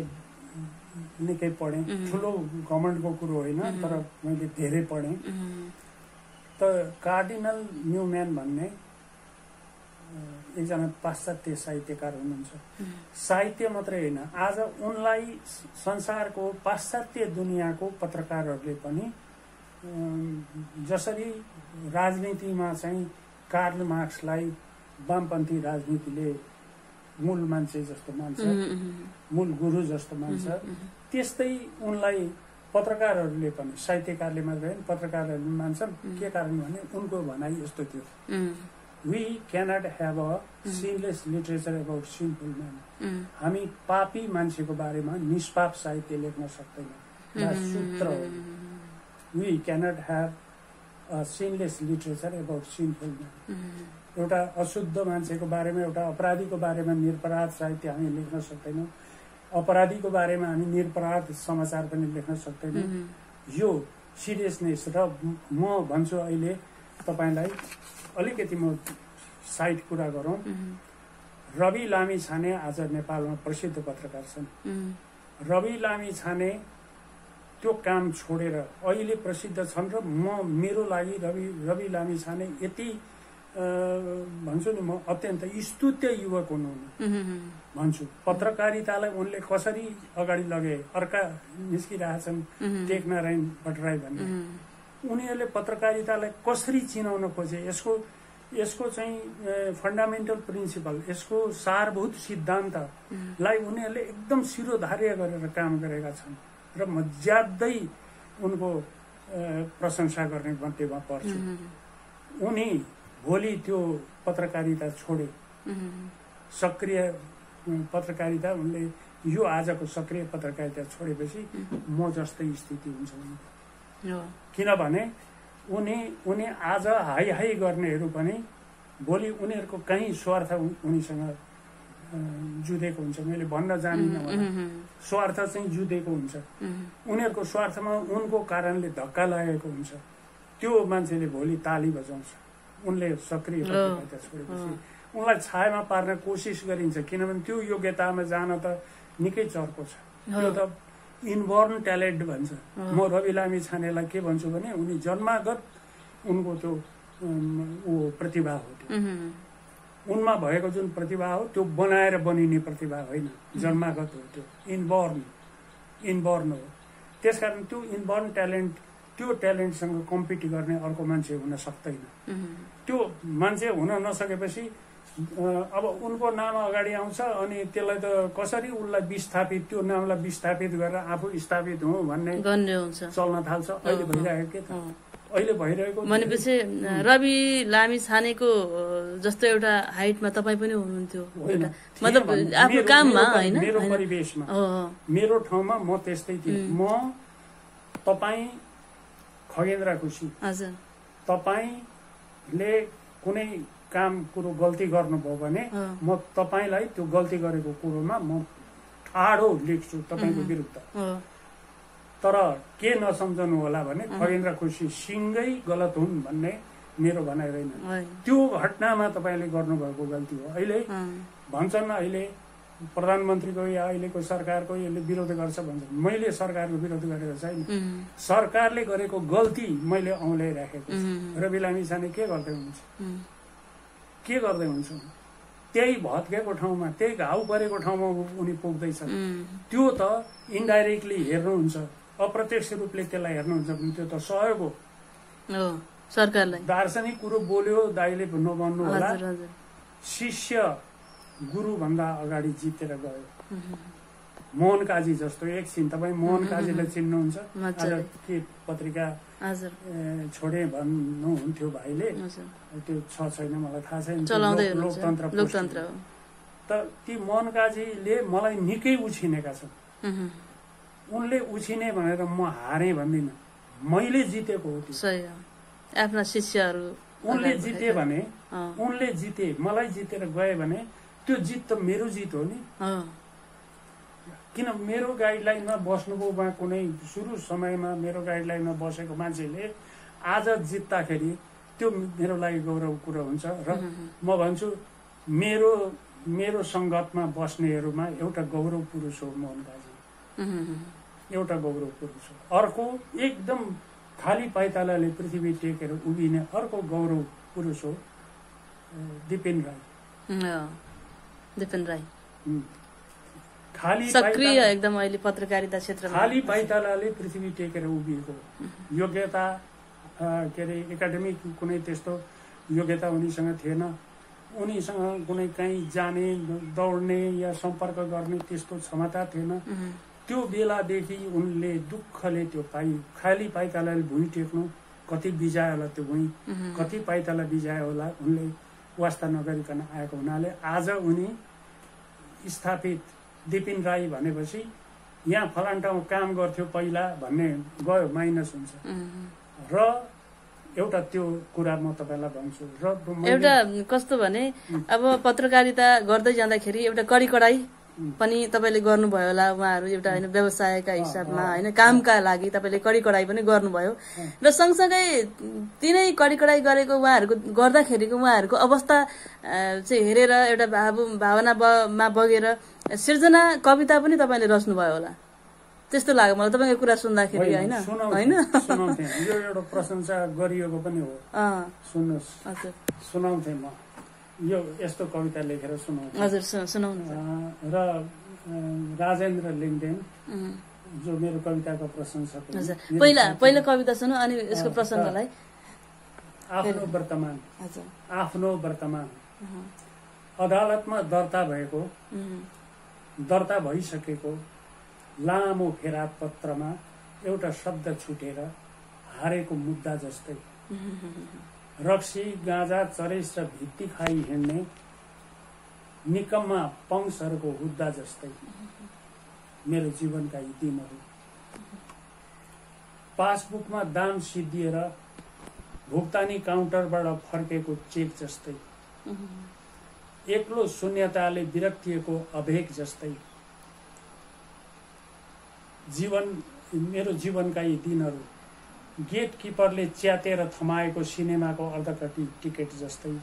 निकै पढेँ, ठुलो घमण्डको कुरो होइन तर मैले धेरै पढेँ। त कार्डिनल न्युम्यान भन्ने एकजना पाश्चात्य साहित्यकार हुनुहुन्छ। साहित्य मात्रै होइन, आज उनलाई संसारको पाश्चात्य दुनियाँको पत्रकारहरूले पनि जसरी राजनीतिमा चाहिँ कार्ल मार्क्सलाई वामपन्थी राजनीतिले मूल मान्छे जस्तो मान्छ, मूल गुरु जस्तो मान्छ, त्यस्तै उनलाई पत्रकारहरूले पनि, साहित्यकारले मात्रै होइन पत्रकारहरूले मान्छन्। के कारण भने उनको भनाइ यस्तो थियो, we cannot have a sinless literature about sinful man. हामी पापी मान्छेको बारेमा निष्पाप साहित्य लेख्न सक्दैनौँ, सूत्र हो। We cannot have a sinless literature about sinful man. एउटा अशुद्ध मान्छेको बारेमा, एउटा अपराधीको बारेमा निरपराध साहित्य हामी लेख्न सक्दैनौँ, अपराधीको बारेमा हामी निरपराध समाचार पनि लेख्न सक्दैनौँ। यो सिरियसनेस। र म भन्छु अहिले तपाईलाई अलिकति म साइड कुरा गरौँ। रवि लामिछाने आज नेपालमा प्रसिद्ध पत्रकार छन्। रवि लामिछाने त्यो काम छोडेर अहिले प्रसिद्ध छन् र मेरो लागि रवि लामिछाने यति भन्छु नि म अत्यन्त स्तुत्य युवक हुनुहुन्न भन्छु। पत्रकारितालाई उनले कसरी अगाडि लगे, अर्का निस्किरहेछन् टेकनारायण भट्टराई भन्ने, उनीहरूले पत्रकारितालाई कसरी चिनाउन खोजे, यसको चाहिँ फन्डामेन्टल प्रिन्सिपल, यसको सारभूत सिद्धान्तलाई उनीहरूले एकदम शिरोधार्य गरेर काम गरेका छन् र म ज्यादै उनको प्रशंसा गर्ने मध्येमा पर्छु। उनी भोलि त्यो पत्रकारिता छोडे, सक्रिय पत्रकारिता, उनले यो आजको सक्रिय पत्रकारिता छोडेपछि म जस्तै स्थिति हुन्छ। किनभने उनी आज हाई हाई गर्नेहरू पनि भोलि उनीहरूको कहीँ स्वार्थ उनीसँग जुधेको हुन्छ। मैले भन्न जानिनँ, स्वार्थ चाहिँ जुधेको हुन्छ। उनीहरूको स्वार्थमा उनको कारणले धक्का लागेको हुन्छ। त्यो मान्छेले भोलि ताली बजाउँछ। उनले सक्रिय पत्रकारिता छोडेपछि उनलाई छायामा पार्न कोसिस गरिन्छ, किनभने त्यो योग्यतामा जान त निकै चर्को छ। त्यो त इनबर्न ट्यालेन्ट भन्छ। म रवि लामिछानेलाई के भन्छु भने उनी जन्मागत उनको त्यो प्रतिभा हो। त्यो उनमा भएको जुन प्रतिभा हो त्यो बनाएर बनिने प्रतिभा होइन, जन्मागत हो। त्यो इनबर्न हो। त्यसकारण त्यो इनबर्न ट्यालेन्ट, त्यो ट्यालेन्टसँग कम्पिट गर्ने अर्को मान्छे हुन सक्दैन। त्यो मान्छे हुन नसकेपछि अब उनको नाम अगाडि आउँछ अनि त्यसलाई त कसरी उसलाई विस्थापित, त्यो नामलाई विस्थापित गरेर आफू स्थापित हुँ भन्ने चल्न थाल्छ। अहिले भइरहेको के त, अहिले भइरहेको भनेपछि रवि लामिछानेको जस्तो एउटा हाइटमा तपाईँ पनि हुनुहुन्थ्यो, मतलब आफ्नो काममा होइन, मेरो परिवेशमा, मेरो ठाउँमा म त्यस्तै थिएँ। म तपाईँ खगेन्द्र खुसी, हजुर, तपाईले कुनै काम कुरो गल्ती गर्नुभयो भने म तपाईलाई त्यो गल्ती गरेको कुरोमा म ठाडो लेख्छु तपाईको विरुद्ध। तर के नसम्झनु होला भने खगेन्द्र खुसी सिंगै गलत हुन् भन्ने मेरो भनाइ होइन। त्यो घटनामा तपाईले गर्नुभएको गल्ती हो। अहिले भन्छन्, अहिले प्रधानमन्त्रीको या अहिलेको सरकारको यसले विरोध गर्छ भन्छन्। मैले सरकारको विरोध गरेको छैन, सरकारले गरेको गल्ती मैले औँल्याइराखेको छु। रवि लामिछाने के गर्दै हुन्छ, के गर्दै हुन्छ, त्यही भत्केको ठाउँमा, त्यही घाउ परेको ठाउँमा उनी पुग्दैछन्। त्यो त इन्डाइरेक्टली हेर्नुहुन्छ अप्रत्यक्ष रूपले त्यसलाई हेर्नुहुन्छ भने त्यो त सहयोग हो सरकारलाई। दार्शनिक कुरो बोल्यो दाइले नभन्नु होला, हजुर हजुर। शिष्य गुरु भन्दा अगाडि जितेर गयो। मोहन काजी जस्तो एकछिन तपाईँ मोहन काजीलाई चिन्नुहुन्छ? आज के पत्रिका छोडे भन्नुहुन्थ्यो भाइले, त्यो छ छैन मलाई थाहा छैन, लोकतन्त्र त ती मोहन काजीले मलाई निकै उछिनेका छन्। उनले उछिने भनेर म हारेँ भन्दिनँ, मैले जितेको हो त्यो। आफ्ना शिष्यहरू उनले जिते भने, उनले जिते मलाई जितेर गए भने त्यो जित त मेरो जित हो नि। किन मेरो गाइडलाइनमा बस्नुभयो उहाँ कुनै सुरु समयमा मेरो गाइडलाइनमा बसेको मान्छेले आज जित्दाखेरि त्यो मेरो लागि गौरव कुरा हुन्छ। र म भन्छु मेरो सङ्गतमा बस्नेहरूमा एउटा गौरव पुरुष हो मोहन काजी, एउटा गौरव पुरुष हो। अर्को एकदम खाली पाइतालाले पृथ्वी टेकेर उभिने अर्को गौरव पुरुष हो दिपेन राई। खाली सक्रिय एकदम अहिले पत्रकारिता क्षेत्रमा खाली पाइतालाले पृथ्वी टेकेर उभिएको योग्यता के अरे एकाडेमिक कुनै त्यस्तो योग्यता उनीसँग थिएन। उनीसँग कुनै कहीँ जाने दौड्ने या सम्पर्क गर्ने त्यस्तो क्षमता थिएन। त्यो बेलादेखि उनले दुःखले त्यो खाली पाइतालाले भुइँ टेक्नु, कति बिजायो होला त्यो भुइँ, कति पाइताला बिजायो होला, उनले वास्ता नगरिकन आएको हुनाले आज उनी स्थापित दिपिन राई भनेपछि यहाँ फलान ठाउँ काम गर्थ्यो पहिला भन्ने गयो, माइनस हुन्छ। र एउटा त्यो कुरा म तपाईँलाई भन्छु। र एउटा कस्तो भने अब पत्रकारिता गर्दै जाँदाखेरि एउटा कडी कडाई पनि तपाईँले गर्नुभयो होला, उहाँहरू एउटा होइन व्यवसायका हिसाबमा होइन कामका लागि तपाईँले कडी कडाई पनि गर्नुभयो। र सँगसँगै तिनै कडी कडाई गरेको उहाँहरूको गर्दाखेरिको उहाँहरूको अवस्था चाहिँ हेरेर एउटा भावनामा बगेर सिर्जना कविता पनि तपाईँले रच्नुभयो होला त्यस्तो लाग्यो मलाई तपाईँको कुरा सुन्दाखेरि। होइन होइन यो एउटा प्रशंसा गरिएको पनि हो। सुन्नुहोस्, सुनाउँथेँ म यो यस्तो कविता लेखेर सुनाउँथेँ। हजुर सुनाउनु। र राजेन्द्र लिङ्गदेन जो मेरो कविताको प्रशंसक हो, पहिला कविता सुनौ अनि यसको प्रसङ्गलाई। आफ्नो वर्तमान अदालतमा दर्ता भइसकेको लामो फेरात पत्रमा एउटा शब्द छुटेर हारेको मुद्दा जस्तै, रक्सी गाँजा चरेस र भित्ती खाई हिँड्ने निकम्मा पंक्सहरूको हुद्दा जस्तै मेरो जीवनका यी दिनहरू, पासबुकमा दाम सिद्धिएर भुक्तानी काउन्टरबाट फर्केको चेक जस्तै, एक्लो शून्यताले विरक्तिएको अभेग जस्तै मेरो जीवनका यी दिनहरू, गेट किपरले च्यातेर थमाएको सिनेमाको अर्धकटी टिकट जस्तै,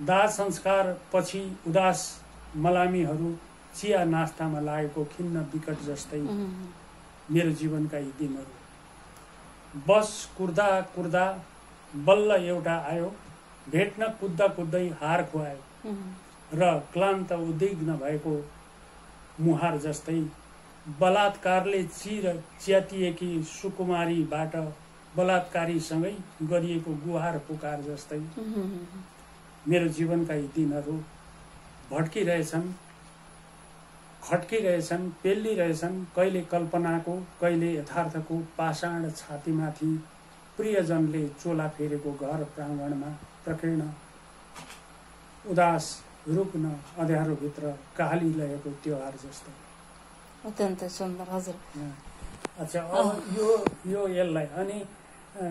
दाह संस्कार पछि उदास मलामीहरू चिया नास्तामा लागेको खिन्न विकट जस्तै मेरो जीवनका यी दिनहरू, बस कुर्दा कुर्दा बल्ल एउटा आयो, भेट्न कुद्दा कुद्दै हार खुवायो र क्लान्त उद्विग्न भएको मुहार जस्तै, बलात्कारले च्यातिएकी सुकुमारीबाट बलात्कारीसँगै गरिएको गुहार पुकार जस्तै मेरो जीवनका यी दिनहरू भड्किरहेछन्, खड्किरहेछन्, पेल्लिरहेछन्, कहिले कल्पनाको कहिले यथार्थको पाषाण छातीमाथि प्रियजनले चोला फेरेको घर प्राङ्गणमा प्रकीर्ण उदास रुग्न अँध्यारोभित्र काली रहेको त्योहार जस्तो। अत्यन्तै सुन्दर। हजुर। अच्छा, यो यसलाई अनि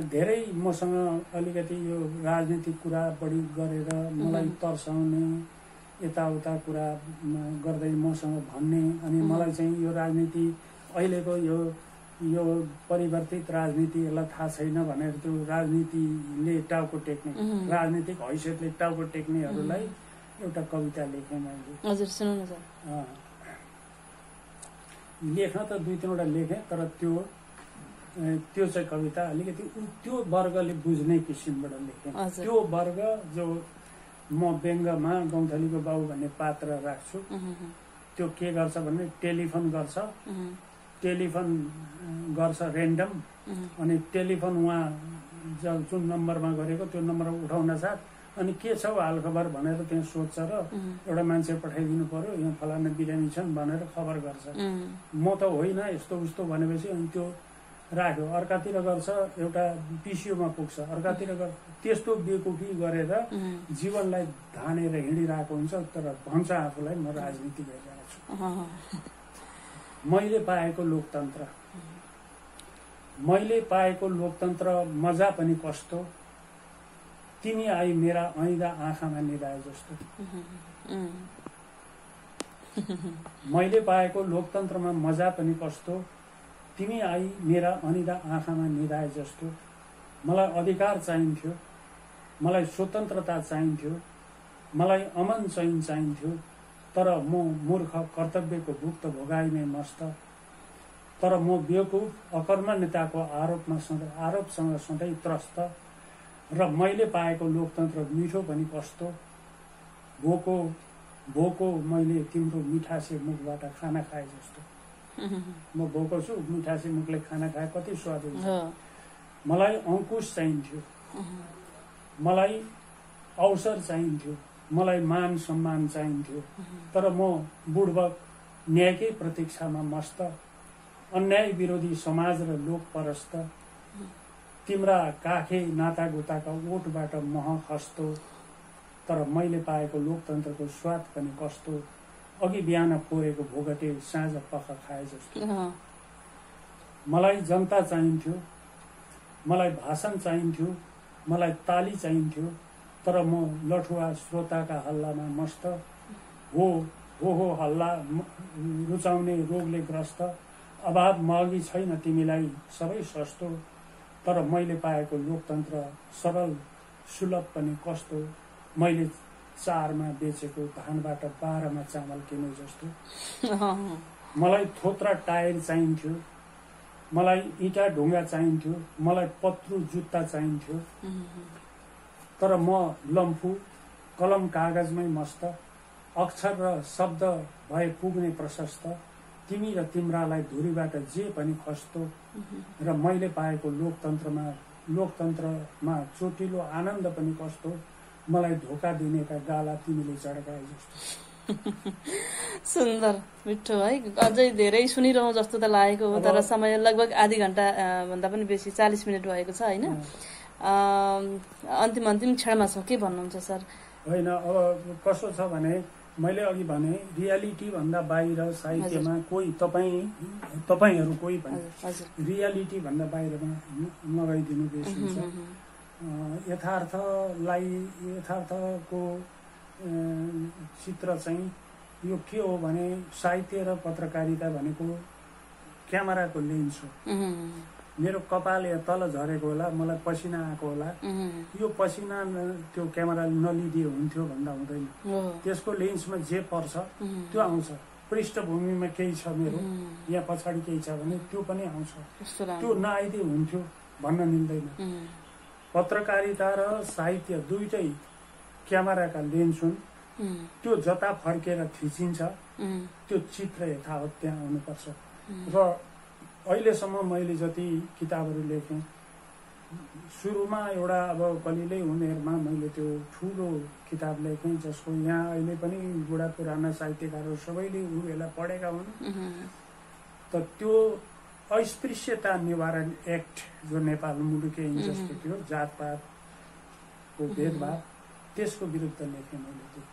धेरै मसँग अलिकति यो राजनीतिक कुरा बढी गरेर मलाई तर्साउने यताउता कुरा गर्दै मसँग भन्ने, अनि मलाई चाहिँ यो राजनीति अहिलेको यो परिवर्तित राजनीति यसलाई थाहा छैन भनेर त्यो राजनीतिले टाउको टेक्ने, राजनीतिक हैसियतले टाउको टेक्नेहरूलाई एउटा कविता लेखेँ मैले। हजुर सुनाउनु छ। लेख्न त 2-3वटा लेखेँ, तर त्यो चाहिँ कविता अलिकति त्यो वर्गले बुझ्ने किसिमबाट लेखेँ। त्यो वर्ग जो म व्यङ्गमा गौँथलीको बाबु भन्ने पात्र राख्छु, त्यो के गर्छ भने टेलिफोन गर्छ, टेलिफोन गर्छ रेन्डम, अनि टेलिफोन उहाँ जुन नम्बरमा गरेको त्यो नम्बर उठाउन साथ अनि के छ हालखबर भनेर त्यहाँ सोध्छ र एउटा मान्छे पठाइदिनु पर्यो, यहाँ फलाना बिरामी छन् भनेर खबर गर्छ। म त होइन यस्तो उस्तो भनेपछि अनि त्यो राख्यो, अर्कातिर गर्छ एउटा पिसिओमा पुग्छ, अर्कातिर त्यस्तो बेकुफी गरेर जीवनलाई धानेर हिँडिरहेको हुन्छ। तर भन्छ आफूलाई म राजनीति गरिरहेको छु। मैले पाएको लोकतन्त्र मजा पनि कस्तो, तिमी आई मेरा ऐदा आँखामा निभाए जस्तो। मैले पाएको लोकतन्त्रमा मजा पनि कस्तो, तिमी आई मेरा अनिदा आँखामा निभाए जस्तो। मलाई अधिकार चाहिन्थ्यो, मलाई स्वतन्त्रता चाहिन्थ्यो, मलाई अमन चैन चाहिन्थ्यो, तर म मूर्ख कर्तव्यको भुक्त भोगाइमै मस्त। तर म बेवकुफ अकर्मण्यताको आरोपसँग सधैँ त्रस्त। र मैले पाएको लोकतन्त्र मिठो पनि कस्तो, भोको मैले तिम्रो मिठासे मुखबाट खाना खाए जस्तो। म भोको छु, मिठासे मुखले खाना खाए कति स्वाद हुन्छ। मलाई अंकुश चाहिन्थ्यो, मलाई अवसर चाहिन्थ्यो, मलाई मान सम्मान चाहिन्थ्यो, तर म बुढबक न्यायकै प्रतीक्षामा मस्त। अन्याय विरोधी समाज र लोक परस्त, तिम्रा काखे नातागोताका ओठबाट मह खस्तो। तर मैले पाएको लोकतन्त्रको स्वाद पनि कस्तो, अघि बिहान फोरेको भोगटे साँझ पख खाए जस्तो। मलाई जनता चाहिन्थ्यो, मलाई भाषण चाहिन्थ्यो, मलाई ताली चाहिन्थ्यो, तर म लठुवा श्रोताका हल्लामा मस्त। हो हल्ला रुचाउने रोगले ग्रस्त, अभाव मगी छैन तिमीलाई सबै सस्तो। तर मैले पाएको लोकतन्त्र सरल सुलभ पनि कस्तो, मैले 4मा बेचेको धानबाट 12मा चामल किने जस्तो। मलाई थोत्रा टायर चाहिन्थ्यो, मलाई इँटा ढुङ्गा चाहिन्थ्यो, मलाई पत्रु जुत्ता चाहिन्थ्यो, तर म लम्फु कलम कागजमै मस्त। अक्षर र शब्द भए पुग्ने प्रशस्त, तिमी र तिम्रालाई धुरीबाट जे पनि खस्तो। र मैले पाएको लोकतन्त्रमा चोटिलो आनन्द पनि कस्तो, मलाई धोका दिनेका गाला तिमीले चड्काए जस्तो। सुन्दर मिठो है, अझै धेरै सुनिरहँ जस्तो त लागेको हो, तर समय लगभग आधी घण्टा भन्दा पनि बेसी 40 मिनट भएको छ होइन। अन्तिम क्षणमा छ, के भन्नुहुन्छ सर? होइन, अब कस्तो छ भने मैले अघि भने रियालिटी भन्दा बाहिर साहित्यमा कोही तपाईहरू कोही पनि रियालिटी भन्दा बाहिरमा नगइदिनु बेस हुन्छ। यथार्थको चित्र चाहिँ यो के हो भने साहित्य र पत्रकारिता भनेको क्यामेराको लेन्स हो। मेरो कपाल तल झरेको होला, मलाई पसिना आएको होला, यो पसिना त्यो क्यामेराले नलिदिए हुन्थ्यो भन्दा हुँदैन। त्यसको लेन्समा जे पर्छ त्यो आउँछ। पृष्ठभूमिमा केही छ मेरो, यहाँ पछाडि केही छ भने त्यो पनि आउँछ, त्यो नआइदिए हुन्थ्यो भन्न मिल्दैन। पत्रकारिता र साहित्य दुईटै क्यामेराका लेन्स हुन्। त्यो जता फर्केर थिचिन्छ त्यो चित्र यथावत त्यहाँ आउनुपर्छ। र अहिलेसम्म मैले जति किताबहरू लेखेँ, सुरुमा एउटा अब कलिलै उमेरमा मैले त्यो ठुलो किताब लेखेँ जसको यहाँ अहिले पनि बुढा पुराना साहित्यकारहरू सबैले यसलाई पढेका हुन्। त त्यो अस्पृश्यता निवारण एक्ट जो नेपाल मुलुकै जस्तो थियो, जातपातको भेदभाव, त्यसको विरुद्ध लेखेँ मैले त्यो।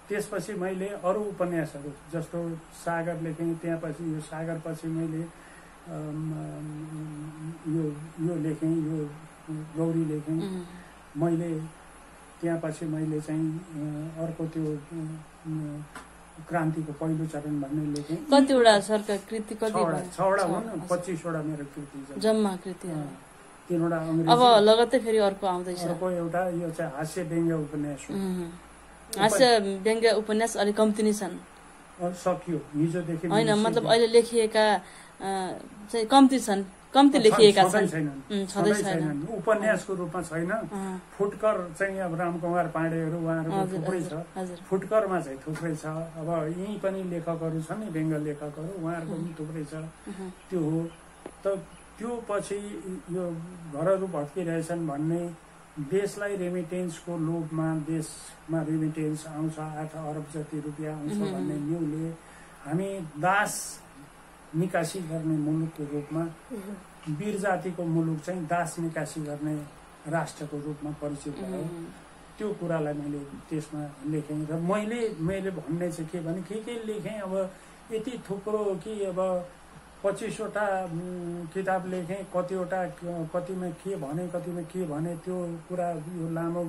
त्यसपछि मैले अरू उपन्यासहरू जस्तो सागर लेखेँ, त्यहाँपछि यो सागर पछि मैले यो लेखेँ, यो गौरी लेखेँ। मैले त्यहाँपछि मैले चाहिँ अर्को त्यो क्रान्तिको पहिलो चरण भन्ने लेखेँ। कतिवटा सरका कृति? 6वटा हुन्, 25वटा मेरो कृति जम्मा कृति। 3वटा अंग्रेजी। अब लगत्तै फेरि अर्को आउँदैछ, अर्को एउटा यो चाहिँ हास्य व्यङ्ग्य उपन्यास हो। हास्य व्यङ्ग्य उपन्यास अलिक कम्ती नै छन्, सकियो हिजोदेखि होइन, मतलब अहिले लेखिएका चाहिँ कम्ती छन्, कम्ती लेखिएका छैनन्, उपन्यासको रूपमा छैन। फुटकर चाहिँ अब रामकुमार पाण्डेहरू उहाँहरूको थुप्रै छ, फुटकरमा चाहिँ थुप्रै छ। अब यहीँ पनि लेखकहरू छन् नि, व्यङ्ग्य लेखकहरू, उहाँहरूको पनि थुप्रै छ। त्यो हो। त त्यो पछि यो घरहरू भत्किरहेछन् भन्ने, देशलाई रेमिटेन्सको लोभमा देशमा रेमिटेन्स आउँछ, 8 अरब जति रुपियाँ आउँछ भन्ने न्युले हामी दास निकासी गर्ने मुलुकको रूपमा, वीर जातिको मुलुक चाहिँ दास निकासी गर्ने राष्ट्रको रूपमा परिचित भयो। त्यो कुरालाई मैले त्यसमा लेखेँ। र मैले भन्ने चाहिँ के भने के लेखेँ, अब यति थुप्रो कि अब 25वटा किताब लेखेँ, कतिमा के भने त्यो कुरा यो लामो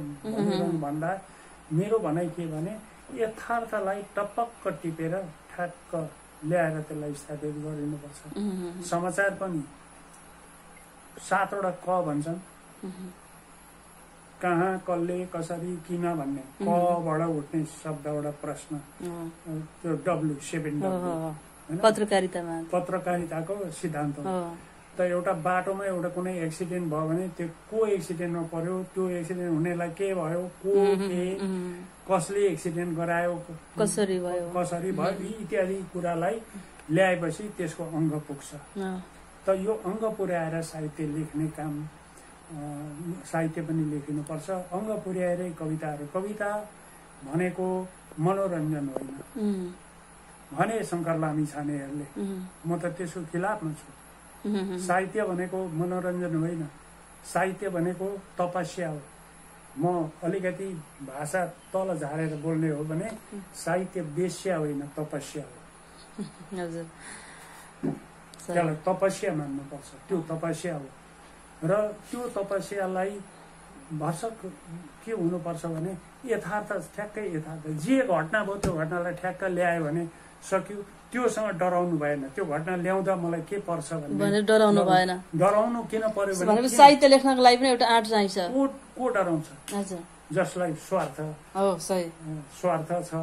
भन्दा मेरो भनाइ के भने यथार्थलाई टपक्क टिपेर ठ्याक्क ल्याएर त्यसलाई स्थापित गरिनुपर्छ। समाचार पनि 7वटा क भन्छन्, कहाँ, कसले, कसरी, किन भन्ने, कबाट उठ्ने शब्दबाट प्रश्न, त्यो W7W पत्रकारिताको सिद्धान्त। त एउटा बाटोमा एउटा कुनै एक्सिडेन्ट भयो भने त्यो को एक्सिडेन्टमा पर्यो, त्यो एक्सिडेन्ट हुनेलाई के भयो, को के, कसले एक्सिडेन्ट गरायो, कसरी भयो इत्यादि कुरालाई ल्याएपछि त्यसको अङ्ग पुग्छ। त यो अङ्ग पुर्याएर साहित्य लेख्ने काम, साहित्य पनि लेखिनुपर्छ। अङ्ग पुर्याएरै कविता भनेको मनोरञ्जन होइन भने शङ्कर लामिछानेहरूले। म त त्यसको खिलाफमा छु। साहित्य भनेको मनोरञ्जन होइन, साहित्य भनेको तपस्या हो। म अलिकति भाषा तल झारेर बोल्ने हो भने साहित्य वेश्या होइन, तपस्या हो। त्यसलाई तपस्या मान्नुपर्छ, त्यो तपस्या हो। र त्यो तपस्यालाई भर्सक के हुनुपर्छ भने ठ्याक्कै यथार्थ जे घटना भयो त्यो घटनालाई ठ्याक्क ल्यायो भने सक्यो। त्योसँग डराउनु भएन। त्यो घटना ल्याउँदा मलाई के पर्छ भने डराउनु भएन। डराउनु किन पर्यो भने साहित्य लेख्नको लागि पनि एउटा आँट चाहिन्छ। को डराउँछ? जसलाई स्वार्थ छ,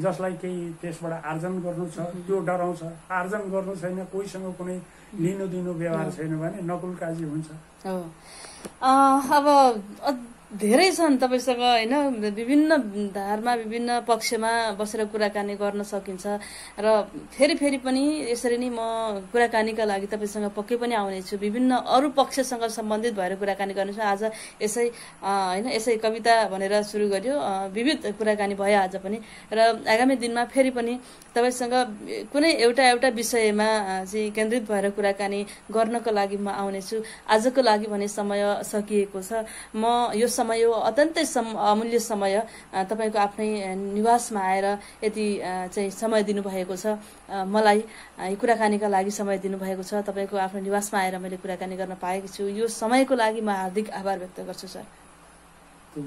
जसलाई केही त्यसबाट आर्जन गर्नु छ त्यो डराउँछ। आर्जन गर्नु छैन, कोहीसँग कुनै लिनु दिनु व्यवहार छैन भने नकुलकाजी हुन्छ। अब धेरै छन् तपाईसँग होइन, विभिन्न धारमा विभिन्न पक्षमा बसेर कुराकानी गर्न सकिन्छ। र फेरि पनि यसरी नै म कुराकानीका लागि तपाईँसँग पक्कै पनि आउनेछु। विभिन्न अरू पक्षसँग सम्बन्धित भएर कुराकानी गर्नेछु। आज यसै कविता भनेर सुरु गर्यो, विविध कुराकानी भयो आज पनि। र आगामी दिनमा फेरि पनि तपाईँसँग कुनै एउटा विषयमा चाहिँ केन्द्रित भएर कुराकानी गर्नको लागि म आउनेछु। आजको लागि भने समय सकिएको छ। म यो समय हो अत्यन्तै अमूल्य समय, तपाईँको आफ्नै निवासमा आएर यति चाहिँ समय दिनुभएको छ मलाई, कुराकानीका लागि समय दिनुभएको छ। तपाईँको आफ्नो निवासमा आएर मैले कुराकानी गर्न पाएकी छु। यो समयको लागि म हार्दिक आभार व्यक्त गर्छु सर।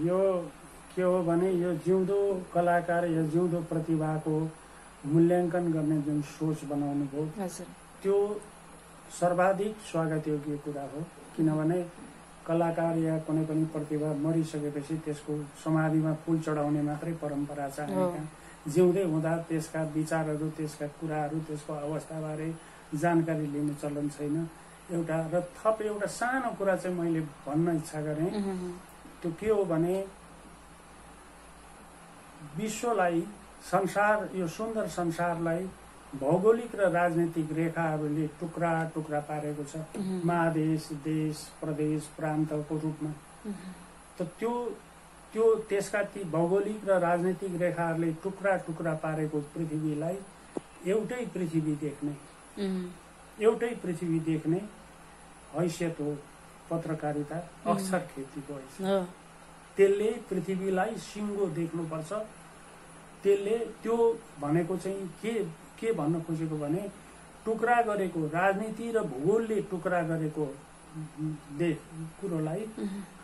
यो के हो भने यो जिउँदो कलाकार, यो जिउँदो प्रतिभाको मूल्याङ्कन गर्ने जुन सोच बनाउनु भयो त्यो सर्वाधिक स्वागत योग्य कुरा हो। किनभने कलाकार या कुनै पनि प्रतिभा मरिसकेपछि त्यसको समाधिमा फूल चढाउने मात्रै परम्परा छ। जिउँदै हुँदा त्यसका विचारहरू, त्यसका कुराहरू, त्यसको अवस्थाबारे जानकारी लिने चलन छैन। थप एउटा सानो कुरा चाहिँ मैले भन्न इच्छा गरेँ। त्यो के हो भने विश्वलाई, यो सुन्दर संसारलाई भौगोलिक र राजनीतिक रेखाहरूले टुक्रा टुक्रा पारेको छ, महादेश, देश, प्रदेश, प्रान्तको रूपमा। त त्यो त्यसका ती भौगोलिक र राजनीतिक रेखाहरूले टुक्रा टुक्रा पारेको पृथ्वीलाई एउटै पृथ्वी देख्ने हैसियत हो पत्रकारिता, अक्षर खेतीको हैसियत। त्यसले पृथ्वीलाई सिङ्गो देख्नुपर्छ। त्यसले त्यो भनेको चाहिँ के भन्न खोजेको भने टुक्रा गरेको राजनीति र भूगोलले टुक्रा गरेको कुरोलाई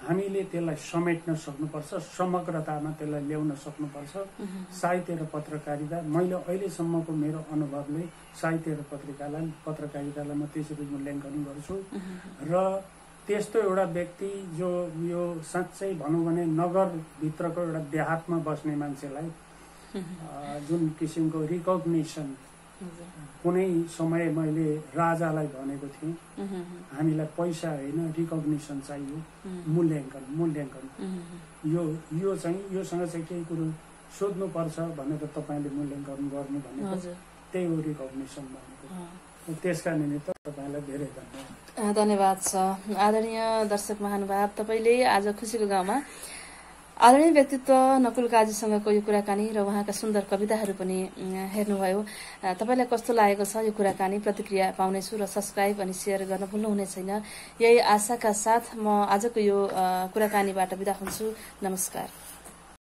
हामीले त्यसलाई समेट्न सक्नुपर्छ, समग्रतामा त्यसलाई ल्याउन सक्नुपर्छ। साहित्य र पत्रकारिता, मैले अहिलेसम्मको मेरो अनुभवले साहित्य र पत्रकारितालाई म त्यसरी मूल्याङ्कन गर्छु। र त्यस्तो एउटा व्यक्ति जो यो साँच्चै भनौँ भने नगरभित्रको एउटा देहातमा बस्ने मान्छेलाई जुन किसिमको रिकग्निसन कुनै समय मैले राजालाई भनेको थिएँ हामीलाई पैसा होइन रिकग्निसन चाहियो, मूल्याङ्कन यो चाहिँ योसँग चाहिँ केही कुरो सोध्नुपर्छ भनेर तपाईँले मूल्याङ्कन गर्नु भनेको त्यही हो रिकग्निसन भनेको। त्यसका निमित्त तपाईँलाई धेरै धन्यवाद। धन्यवाद छ आदरणीय दर्शक महानुभाव। तपाईँले आज खुसीको गाउँमा आदरणीय व्यक्तित्व नकुल काजीसँगको यो कुराकानी र उहाँका सुन्दर कविताहरू पनि हेर्नुभयो। तपाईँलाई कस्तो लागेको छ यो कुराकानी? प्रतिक्रिया पाउनेछु र सब्सक्राइब अनि सेयर गर्न भुल्नुहुने छैन। यही आशाका साथ म आजको यो कुराकानीबाट बिदा हुन्छु। नमस्कार।